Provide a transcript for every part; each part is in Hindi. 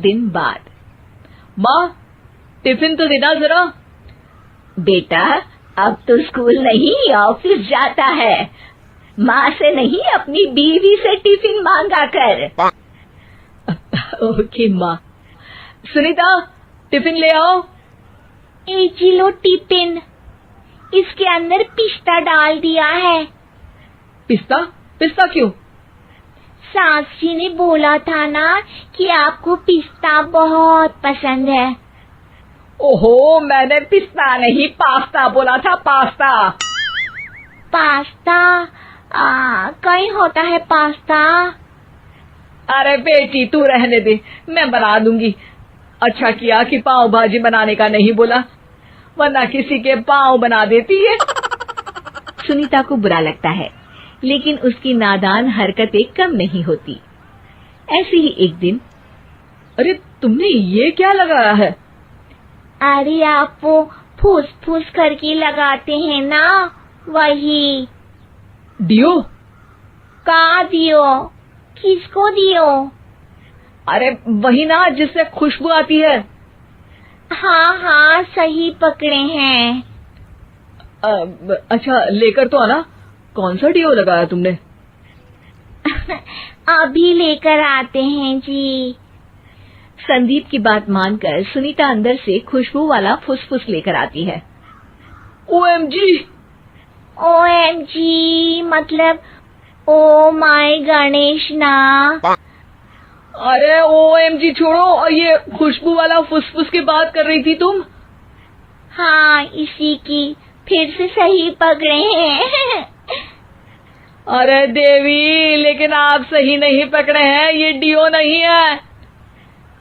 दिन बाद। माँ, टिफिन तो देना जरा। बेटा, अब तो स्कूल नहीं ऑफिस जाता है, माँ से नहीं अपनी बीवी से टिफिन मांगा कर। ओके माँ। सुनीता, टिफिन ले आओ। जी लो टिफिन, इसके अंदर पिस्ता डाल दिया है। पिस्ता? पिस्ता क्यों? सास जी ने बोला था ना कि आपको पिस्ता बहुत पसंद है। ओहो, मैंने पिस्ता नहीं पास्ता बोला था, पास्ता। पास्ता? कहीं होता है पास्ता? अरे बेटी तू रहने दे, मैं बना दूंगी। अच्छा किया कि पाव भाजी बनाने का नहीं बोला, वरना किसी के पाव बना देती है। सुनीता को बुरा लगता है, लेकिन उसकी नादान हरकतें कम नहीं होती। ऐसे ही एक दिन, अरे तुमने ये क्या लगाया है? अरे आप वो फूस फूस करके लगाते हैं ना, वही। डियो? का दियो? किसको दियो? अरे वही ना जिससे खुशबू आती है। हाँ हाँ, सही पकड़े हैं। अच्छा लेकर तो आना। कौन सा डियो लगाया तुमने? अभी लेकर आते हैं जी। संदीप की बात मानकर सुनीता अंदर से खुशबू वाला फुसफुस लेकर आती है। ओएमजी! ओएमजी मतलब ओ माय गणेश ना। अरे ओएमजी छोड़ो, और ये खुशबू वाला फुसफुस की बात कर रही थी तुम? हाँ, इसी की। फिर से सही पकड़े हैं। अरे देवी, लेकिन आप सही नहीं पकड़े हैं, ये डियो नहीं है।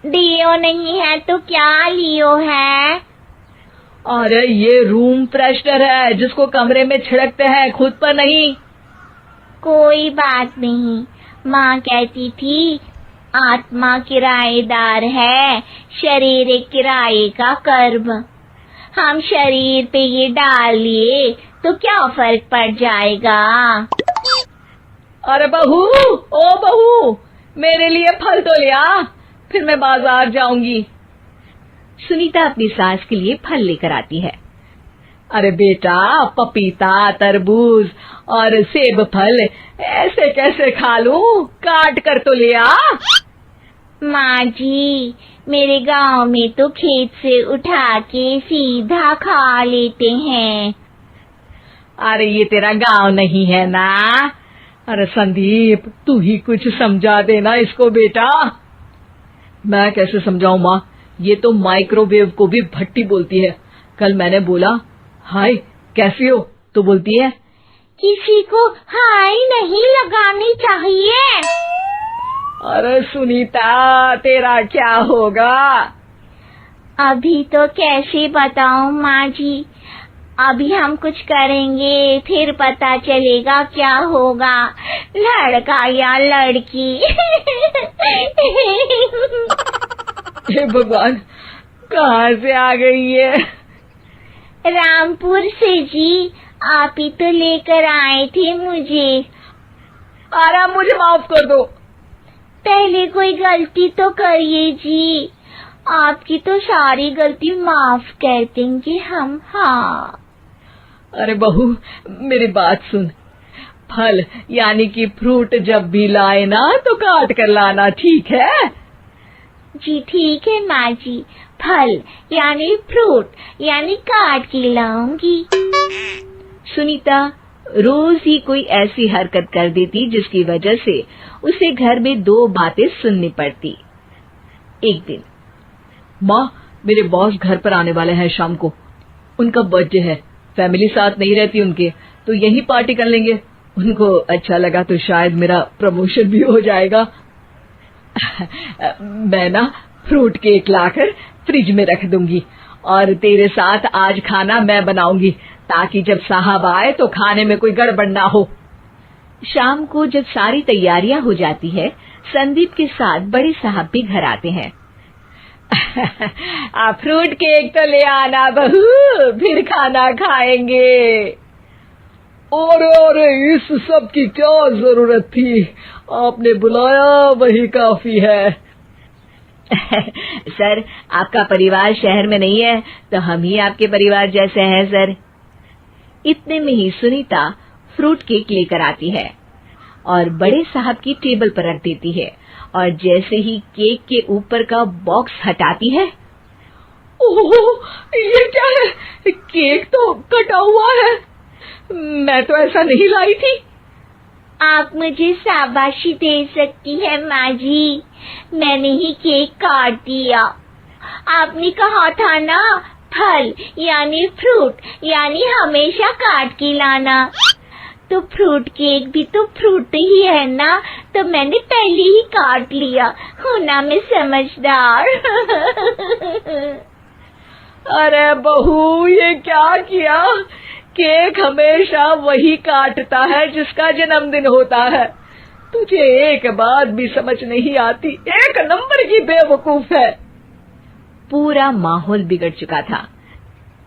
डियो नहीं है तो क्या लियो है? अरे ये रूम फ्रेशनर है, जिसको कमरे में छिड़कते हैं, खुद पर नहीं। कोई बात नहीं, माँ कहती थी आत्मा किराएदार है, शरीर एक किराए का कर्म। हम शरीर पे ये डाल लिए तो क्या फर्क पड़ जाएगा? अरे बहू, ओ बहू, मेरे लिए फल तो ले आ, फिर मैं बाजार जाऊंगी। सुनीता अपनी सास के लिए फल लेकर आती है। अरे बेटा, पपीता, तरबूज और सेब फल ऐसे कैसे खा लूं? काट कर तो ले आ। माँ जी, मेरे गांव में तो खेत से उठा के सीधा खा लेते हैं। अरे ये तेरा गांव नहीं है ना। अरे संदीप, तू ही कुछ समझा देना इसको बेटा। मैं कैसे समझाऊं माँ, ये तो माइक्रोवेव को भी भट्टी बोलती है। कल मैंने बोला हाय कैसी हो, तो बोलती है किसी को हाय नहीं लगानी चाहिए। अरे सुनीता, तेरा क्या होगा? अभी तो कैसे बताऊं माँ जी, अभी हम कुछ करेंगे फिर पता चलेगा क्या होगा, लड़का या लड़की। हे भगवान, कहाँ से आ गई है? रामपुर से जी, आप ही तो लेकर आए थे मुझे। अरे मुझे माफ कर दो। पहले कोई गलती तो करिए जी, आपकी तो सारी गलती माफ कर देंगे हम। हाँ। अरे बहू, मेरी बात सुन। फल यानी कि फ्रूट जब भी लाए ना तो काट कर लाना, ठीक है? जी ठीक है माँ जी, फल यानी फ्रूट यानी काट के लाऊंगी। सुनीता रोज ही कोई ऐसी हरकत कर देती जिसकी वजह से उसे घर में दो बातें सुननी पड़ती। एक दिन, माँ, मेरे बॉस घर पर आने वाले हैं शाम को, उनका बर्थडे है, फैमिली साथ नहीं रहती उनके, तो यही पार्टी कर लेंगे। उनको अच्छा लगा तो शायद मेरा प्रमोशन भी हो जाएगा। मैं ना फ्रूट केक लाकर फ्रिज में रख दूंगी और तेरे साथ आज खाना मैं बनाऊंगी, ताकि जब साहब आए तो खाने में कोई गड़बड़ ना हो। शाम को जब सारी तैयारियां हो जाती है, संदीप के साथ बड़े साहब भी घर आते हैं। फ्रूट केक तो ले आना बहू, फिर खाना खाएंगे। और इस सब की क्या जरूरत थी, आपने बुलाया वही काफी है। सर, आपका परिवार शहर में नहीं है तो हम ही आपके परिवार जैसे हैं सर। इतने में ही सुनीता फ्रूट केक लेकर आती है और बड़े साहब की टेबल पर रख देती है और जैसे ही केक के ऊपर का बॉक्स हटाती है, ओह, ये क्या है? केक तो कटा हुआ है। मैं तो ऐसा नहीं लाई थी। आप मुझे शाबाशी दे सकती है माँ जी, मैंने ही केक काट दिया। आपने कहा था ना, फल यानी फ्रूट यानी हमेशा काट के लाना, तो फ्रूट केक भी तो फ्रूट ही है ना, तो मैंने पहले ही काट लिया। हूँ ना मैं समझदार। अरे बहू, ये क्या किया? केक हमेशा वही काटता है जिसका जन्मदिन होता है। तुझे एक बात भी समझ नहीं आती, एक नंबर की बेवकूफ है। पूरा माहौल बिगड़ चुका था।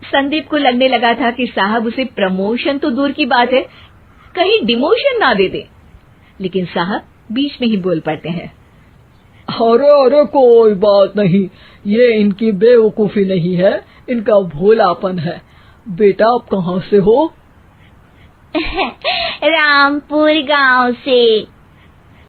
संदीप को लगने लगा था कि साहब उसे प्रमोशन तो दूर की बात है, कहीं डिमोशन ना दे दे, लेकिन साहब बीच में ही बोल पड़ते हैं। अरे अरे, कोई बात नहीं, ये इनकी बेवकूफी नहीं है, इनका भोलापन है। बेटा, आप कहाँ से हो? रामपुर गांव से।